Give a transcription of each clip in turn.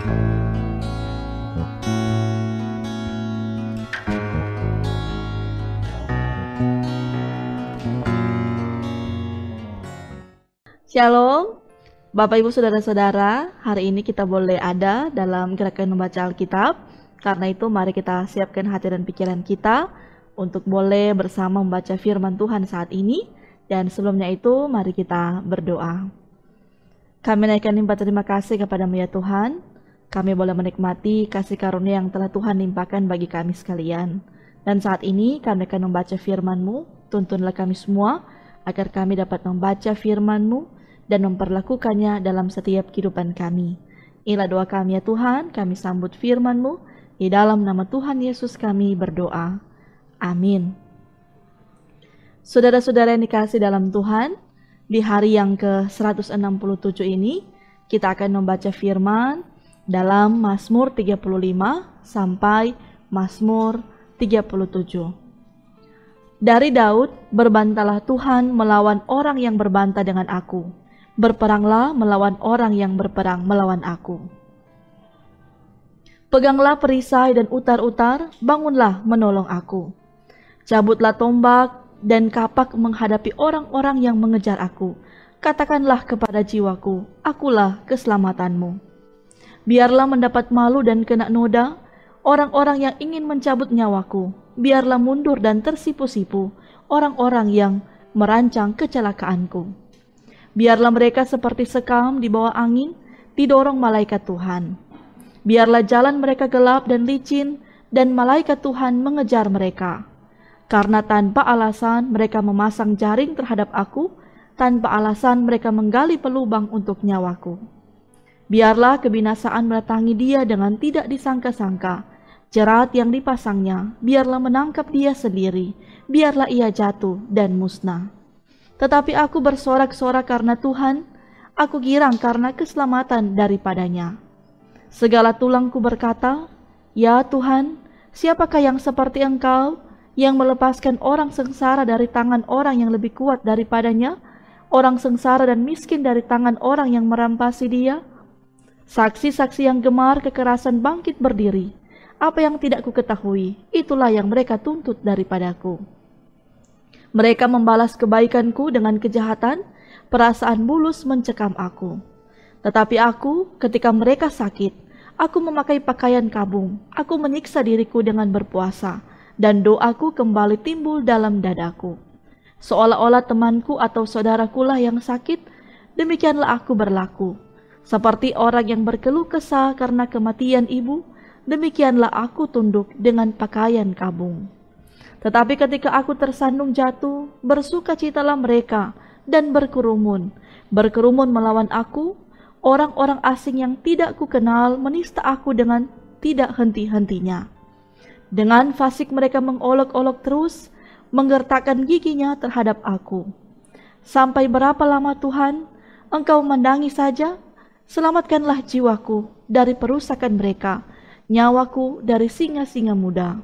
Shalom, Bapak Ibu Saudara-saudara, hari ini kita boleh ada dalam gerakan membaca Alkitab. Karena itu mari kita siapkan hati dan pikiran kita untuk boleh bersama membaca firman Tuhan saat ini. Dan sebelumnya itu mari kita berdoa. Kami naikkan limpah terima kasih kepada-Mu ya Tuhan. Kami boleh menikmati kasih karunia yang telah Tuhan limpahkan bagi kami sekalian. Dan saat ini kami akan membaca firman-Mu. Tuntunlah kami semua agar kami dapat membaca firman-Mu dan memperlakukannya dalam setiap kehidupan kami. Inilah doa kami ya Tuhan, kami sambut firman-Mu, di dalam nama Tuhan Yesus kami berdoa. Amin. Saudara-saudara yang dikasih dalam Tuhan, di hari yang ke-167 ini, kita akan membaca firman dalam Mazmur 35 sampai Mazmur 37. Dari Daud, berbantalah Tuhan melawan orang yang berbantah dengan aku. Berperanglah melawan orang yang berperang melawan aku. Peganglah perisai dan utar-utar, bangunlah menolong aku. Cabutlah tombak dan kapak menghadapi orang-orang yang mengejar aku. Katakanlah kepada jiwaku, akulah keselamatanmu. Biarlah mendapat malu dan kena noda orang-orang yang ingin mencabut nyawaku. Biarlah mundur dan tersipu-sipu orang-orang yang merancang kecelakaanku. Biarlah mereka seperti sekam di bawah angin, didorong malaikat Tuhan. Biarlah jalan mereka gelap dan licin, dan malaikat Tuhan mengejar mereka. Karena tanpa alasan mereka memasang jaring terhadap aku, tanpa alasan mereka menggali pelubang untuk nyawaku. Biarlah kebinasaan mendatangi dia dengan tidak disangka-sangka. Jerat yang dipasangnya, biarlah menangkap dia sendiri, biarlah ia jatuh dan musnah. Tetapi aku bersorak-sorak karena Tuhan, aku girang karena keselamatan daripadanya. Segala tulangku berkata, ya Tuhan, siapakah yang seperti Engkau, yang melepaskan orang sengsara dari tangan orang yang lebih kuat daripadanya, orang sengsara dan miskin dari tangan orang yang merampasi dia? Saksi-saksi yang gemar kekerasan bangkit berdiri. Apa yang tidak kuketahui, itulah yang mereka tuntut daripadaku. Mereka membalas kebaikanku dengan kejahatan, perasaan bulus mencekam aku. Tetapi aku, ketika mereka sakit, aku memakai pakaian kabung, aku menyiksa diriku dengan berpuasa, dan doaku kembali timbul dalam dadaku. Seolah-olah temanku atau saudarakulah yang sakit, demikianlah aku berlaku. Seperti orang yang berkeluh kesah karena kematian ibu, demikianlah aku tunduk dengan pakaian kabung. Tetapi ketika aku tersandung jatuh, bersukacitalah mereka dan berkerumun melawan aku. Orang-orang asing yang tidak kukenal menista aku dengan tidak henti-hentinya. Dengan fasik mereka mengolok-olok terus, menggertakkan giginya terhadap aku. Sampai berapa lama Tuhan, Engkau memandangi saja? Selamatkanlah jiwaku dari perusakan mereka, nyawaku dari singa-singa muda.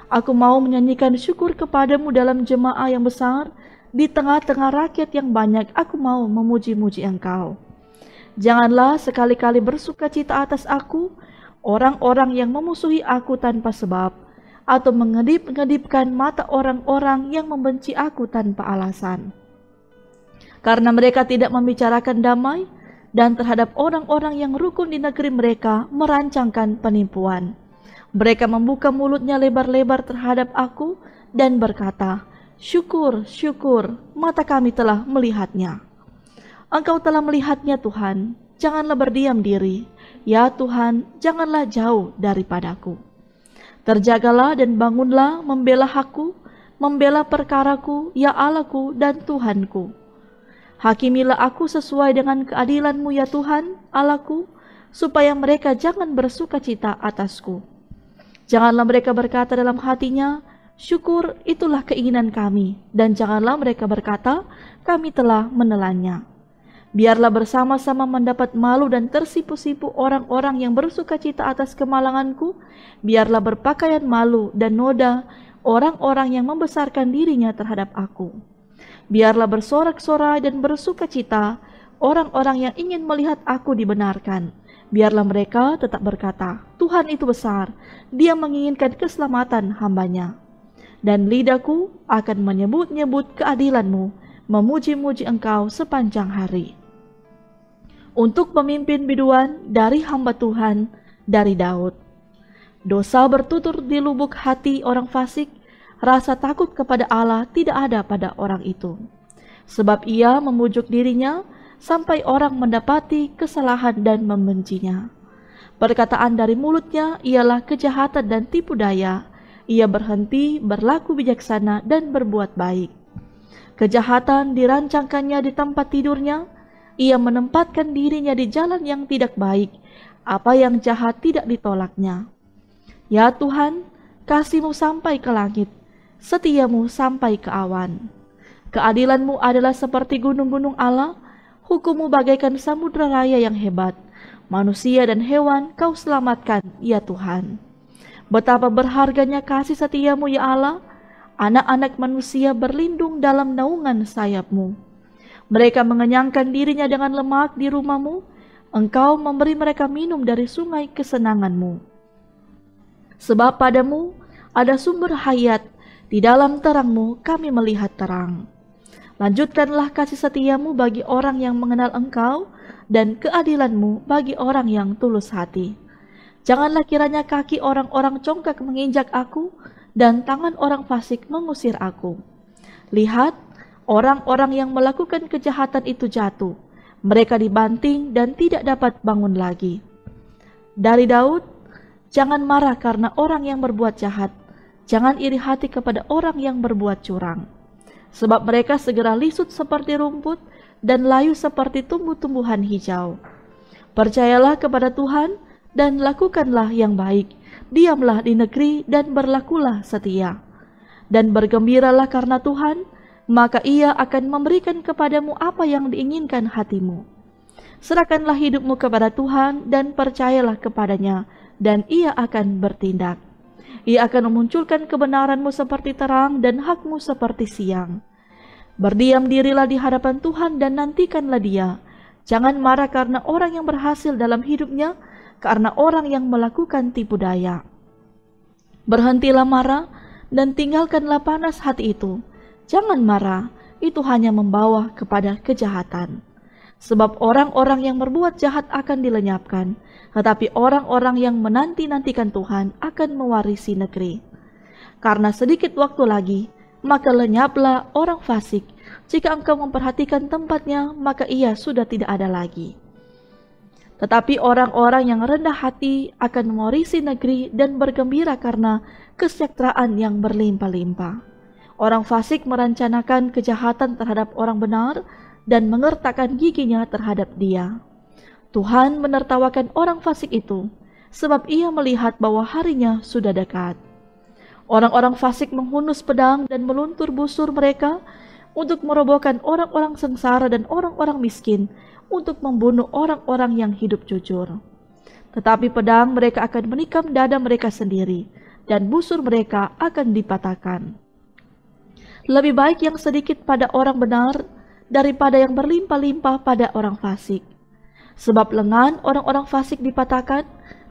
Aku mau menyanyikan syukur kepadamu dalam jemaah yang besar, di tengah-tengah rakyat yang banyak aku mau memuji-muji Engkau. Janganlah sekali-kali bersukacita atas aku, orang-orang yang memusuhi aku tanpa sebab, atau mengedip-ngedipkan mata orang-orang yang membenci aku tanpa alasan. Karena mereka tidak membicarakan damai, dan terhadap orang-orang yang rukun di negeri mereka merancangkan penipuan. Mereka membuka mulutnya lebar-lebar terhadap aku dan berkata, syukur, syukur, mata kami telah melihatnya. Engkau telah melihatnya Tuhan, janganlah berdiam diri. Ya Tuhan, janganlah jauh daripadaku. Terjagalah dan bangunlah membela hakku, membela perkaraku, ya Allahku dan Tuhanku. Hakimilah aku sesuai dengan keadilan-Mu ya Tuhan, Allahku, supaya mereka jangan bersukacita atasku. Janganlah mereka berkata dalam hatinya, syukur itulah keinginan kami, dan janganlah mereka berkata, kami telah menelannya. Biarlah bersama-sama mendapat malu dan tersipu-sipu orang-orang yang bersukacita atas kemalanganku. Biarlah berpakaian malu dan noda orang-orang yang membesarkan dirinya terhadap aku. Biarlah bersorak-sorai dan bersukacita orang-orang yang ingin melihat aku dibenarkan. Biarlah mereka tetap berkata, Tuhan itu besar, Dia menginginkan keselamatan hamba-Nya. Dan lidahku akan menyebut-nyebut keadilan-Mu, memuji-muji Engkau sepanjang hari. Untuk pemimpin biduan dari hamba Tuhan, dari Daud. Dosa bertutur di lubuk hati orang fasik, rasa takut kepada Allah tidak ada pada orang itu. Sebab ia memujuk dirinya, sampai orang mendapati kesalahan dan membencinya. Perkataan dari mulutnya ialah kejahatan dan tipu daya. Ia berhenti berlaku bijaksana dan berbuat baik. Kejahatan dirancangkannya di tempat tidurnya. Ia menempatkan dirinya di jalan yang tidak baik. Apa yang jahat tidak ditolaknya. Ya Tuhan, kasih-Mu sampai ke langit, setia-Mu sampai ke awan. Keadilan-Mu adalah seperti gunung-gunung Allah, hukum-Mu bagaikan samudra raya yang hebat. Manusia dan hewan Kau selamatkan, ya Tuhan. Betapa berharganya kasih setia-Mu, ya Allah. Anak-anak manusia berlindung dalam naungan sayap-Mu. Mereka mengenyangkan dirinya dengan lemak di rumah-Mu. Engkau memberi mereka minum dari sungai kesenangan-Mu. Sebab pada-Mu ada sumber hayat, di dalam terang-Mu kami melihat terang. Lanjutkanlah kasih setia-Mu bagi orang yang mengenal Engkau, dan keadilan-Mu bagi orang yang tulus hati. Janganlah kiranya kaki orang-orang congkak menginjak aku, dan tangan orang fasik mengusir aku. Lihat, orang-orang yang melakukan kejahatan itu jatuh. Mereka dibanting dan tidak dapat bangun lagi. Dari Daud, jangan marah karena orang yang berbuat jahat. Jangan iri hati kepada orang yang berbuat curang. Sebab mereka segera lisut seperti rumput dan layu seperti tumbuh-tumbuhan hijau. Percayalah kepada Tuhan dan lakukanlah yang baik. Diamlah di negeri dan berlakulah setia. Dan bergembiralah karena Tuhan, maka Ia akan memberikan kepadamu apa yang diinginkan hatimu. Serahkanlah hidupmu kepada Tuhan dan percayalah kepadanya, dan Ia akan bertindak. Ia akan memunculkan kebenaranmu seperti terang dan hakmu seperti siang. Berdiam dirilah di hadapan Tuhan dan nantikanlah Dia. Jangan marah karena orang yang berhasil dalam hidupnya, karena orang yang melakukan tipu daya. Berhentilah marah dan tinggalkanlah panas hati itu. Jangan marah, itu hanya membawa kepada kejahatan. Sebab orang-orang yang berbuat jahat akan dilenyapkan, tetapi orang-orang yang menanti-nantikan Tuhan akan mewarisi negeri. Karena sedikit waktu lagi, maka lenyaplah orang fasik. Jika engkau memperhatikan tempatnya, maka ia sudah tidak ada lagi. Tetapi orang-orang yang rendah hati akan mewarisi negeri dan bergembira karena kesejahteraan yang berlimpah-limpah. Orang fasik merencanakan kejahatan terhadap orang benar dan mengertakkan giginya terhadap dia. Tuhan menertawakan orang fasik itu, sebab Ia melihat bahwa harinya sudah dekat. Orang-orang fasik menghunus pedang dan meluntur busur mereka untuk merobohkan orang-orang sengsara dan orang-orang miskin, untuk membunuh orang-orang yang hidup jujur. Tetapi pedang mereka akan menikam dada mereka sendiri, dan busur mereka akan dipatahkan. Lebih baik yang sedikit pada orang benar daripada yang berlimpah-limpah pada orang fasik. Sebab lengan orang-orang fasik dipatahkan,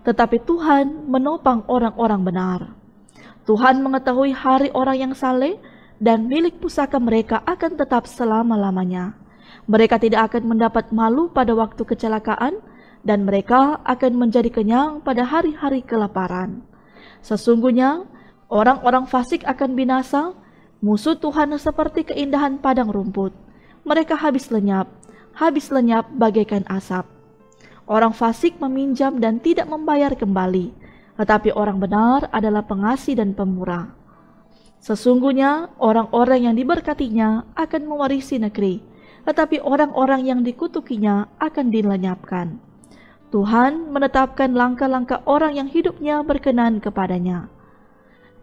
tetapi Tuhan menopang orang-orang benar. Tuhan mengetahui hari orang yang saleh, dan milik pusaka mereka akan tetap selama-lamanya. Mereka tidak akan mendapat malu pada waktu kecelakaan, dan mereka akan menjadi kenyang pada hari-hari kelaparan. Sesungguhnya, orang-orang fasik akan binasa, musuh Tuhan seperti keindahan padang rumput. Mereka habis lenyap bagaikan asap. Orang fasik meminjam dan tidak membayar kembali, tetapi orang benar adalah pengasih dan pemurah. Sesungguhnya orang-orang yang diberkatinya akan mewarisi negeri, tetapi orang-orang yang dikutukinya akan dilenyapkan. Tuhan menetapkan langkah-langkah orang yang hidupnya berkenan kepadanya.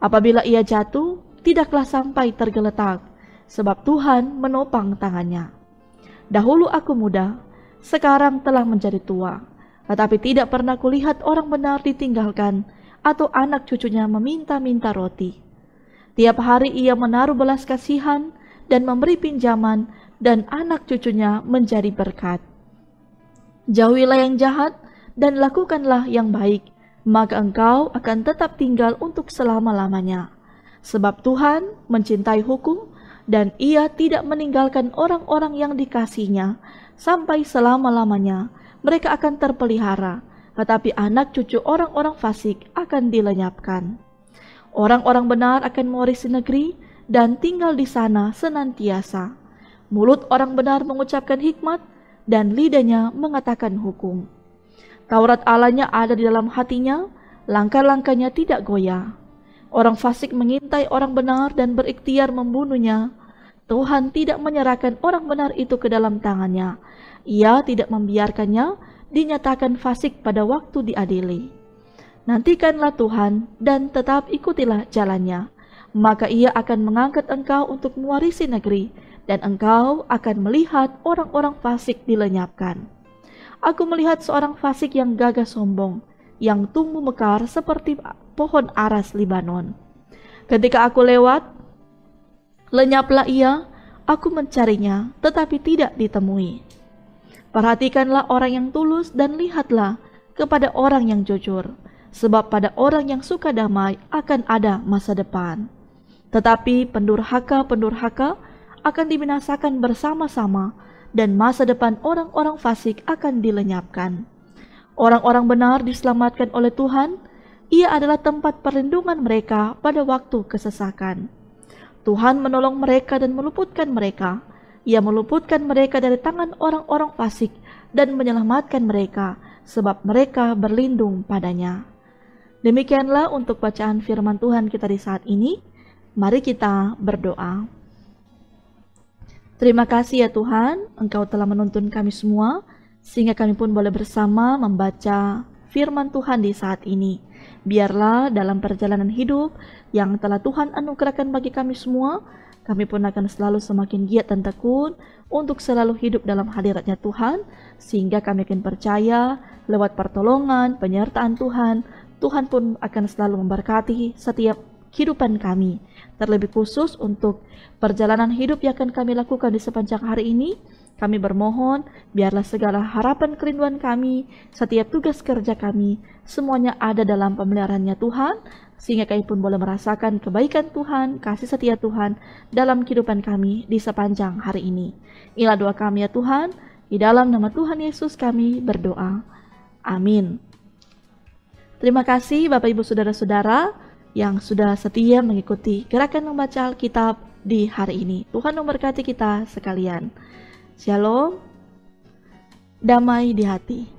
Apabila ia jatuh, tidaklah sampai tergeletak, sebab Tuhan menopang tangannya. Dahulu aku muda, sekarang telah menjadi tua, tetapi tidak pernah kulihat orang benar ditinggalkan, atau anak cucunya meminta-minta roti. Tiap hari ia menaruh belas kasihan dan memberi pinjaman, dan anak cucunya menjadi berkat. Jauhilah yang jahat dan lakukanlah yang baik, maka engkau akan tetap tinggal untuk selama-lamanya. Sebab Tuhan mencintai hukum, dan Ia tidak meninggalkan orang-orang yang dikasihinya sampai selama-lamanya. Mereka akan terpelihara, tetapi anak cucu orang-orang fasik akan dilenyapkan. Orang-orang benar akan mewarisi negeri dan tinggal di sana senantiasa. Mulut orang benar mengucapkan hikmat, dan lidahnya mengatakan hukum. Taurat Allahnya ada di dalam hatinya, langkah-langkahnya tidak goyah. Orang fasik mengintai orang benar dan berikhtiar membunuhnya. Tuhan tidak menyerahkan orang benar itu ke dalam tangannya. Ia tidak membiarkannya dinyatakan fasik pada waktu diadili. Nantikanlah Tuhan dan tetap ikutilah jalannya, maka Ia akan mengangkat engkau untuk mewarisi negeri, dan engkau akan melihat orang-orang fasik dilenyapkan. Aku melihat seorang fasik yang gagah sombong, yang tumbuh mekar seperti pohon aras Libanon. Ketika aku lewat, lenyaplah ia, aku mencarinya, tetapi tidak ditemui. Perhatikanlah orang yang tulus dan lihatlah kepada orang yang jujur, sebab pada orang yang suka damai akan ada masa depan. Tetapi pendurhaka akan dibinasakan bersama-sama, dan masa depan orang-orang fasik akan dilenyapkan. Orang-orang benar diselamatkan oleh Tuhan. Ia adalah tempat perlindungan mereka pada waktu kesesakan. Tuhan menolong mereka dan meluputkan mereka. Ia meluputkan mereka dari tangan orang-orang fasik dan menyelamatkan mereka, sebab mereka berlindung padanya. Demikianlah untuk bacaan firman Tuhan kita di saat ini. Mari kita berdoa. Terima kasih ya Tuhan, Engkau telah menuntun kami semua, sehingga kami pun boleh bersama membaca firman Tuhan di saat ini. Biarlah dalam perjalanan hidup yang telah Tuhan anugerahkan bagi kami semua, kami pun akan selalu semakin giat dan tekun untuk selalu hidup dalam hadirat-Nya Tuhan, sehingga kami akan percaya lewat pertolongan, penyertaan Tuhan, Tuhan pun akan selalu memberkati setiap kehidupan kami. Terlebih khusus untuk perjalanan hidup yang akan kami lakukan di sepanjang hari ini, kami bermohon, biarlah segala harapan kerinduan kami, setiap tugas kerja kami, semuanya ada dalam pemeliharaan-Nya Tuhan, sehingga kami pun boleh merasakan kebaikan Tuhan, kasih setia Tuhan dalam kehidupan kami di sepanjang hari ini. Inilah doa kami ya Tuhan, di dalam nama Tuhan Yesus kami berdoa. Amin. Terima kasih Bapak Ibu Saudara-saudara yang sudah setia mengikuti gerakan membaca Alkitab di hari ini. Tuhan memberkati kita sekalian. Shalom, damai di hati.